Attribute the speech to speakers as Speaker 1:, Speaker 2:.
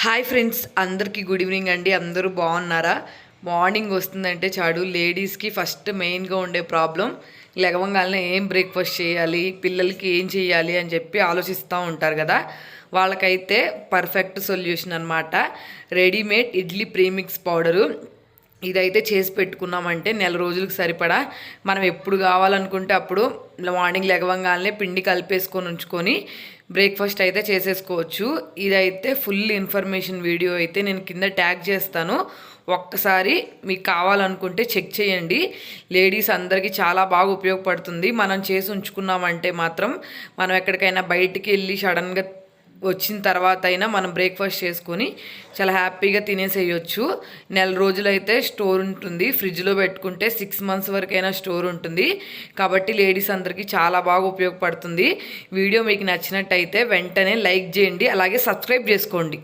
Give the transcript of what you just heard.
Speaker 1: Hi friends, అందరికీ good evening అండి. అందరూ బాగున్నారా? మార్నింగ్ వస్తుందంటే చాడు లేడీస్కి ఫస్ట్ మెయిన్గా ఉండే ప్రాబ్లం లెగవంగానే ఏం బ్రేక్ఫాస్ట్ చేయాలి, పిల్లలకి ఏం చేయాలి అని చెప్పి ఆలోచిస్తూ ఉంటారు కదా. వాళ్ళకైతే పర్ఫెక్ట్ సొల్యూషన్ అనమాట రెడీమేడ్ ఇడ్లీ ప్రీమిక్స్ పౌడరు. ఇదైతే చేసి పెట్టుకున్నామంటే నెల రోజులకు సరిపడా మనం ఎప్పుడు కావాలనుకుంటే అప్పుడు మార్నింగ్ లెగవంగానే పిండి కలిపేసుకొని ఉంచుకొని బ్రేక్ఫాస్ట్ అయితే చేసేసుకోవచ్చు. ఇదైతే ఫుల్ ఇన్ఫర్మేషన్ వీడియో అయితే నేను కింద ట్యాగ్ చేస్తాను, ఒక్కసారి మీకు కావాలనుకుంటే చెక్ చేయండి. లేడీస్ అందరికీ చాలా బాగా ఉపయోగపడుతుంది. మనం చేసి ఉంచుకున్నామంటే మాత్రం మనం ఎక్కడికైనా బయటికి వెళ్ళి సడన్గా వచ్చిన తర్వాత అయినా మనం బ్రేక్ఫాస్ట్ చేసుకొని చాలా హ్యాపీగా తినేసేయచ్చు. నెల రోజులైతే స్టోర్ ఉంటుంది, ఫ్రిడ్జ్లో పెట్టుకుంటే 6 months వరకైనా స్టోర్ ఉంటుంది. కాబట్టి లేడీస్ అందరికీ చాలా బాగా ఉపయోగపడుతుంది. వీడియో మీకు నచ్చినట్టయితే వెంటనే లైక్ చేయండి, అలాగే సబ్స్క్రైబ్ చేసుకోండి.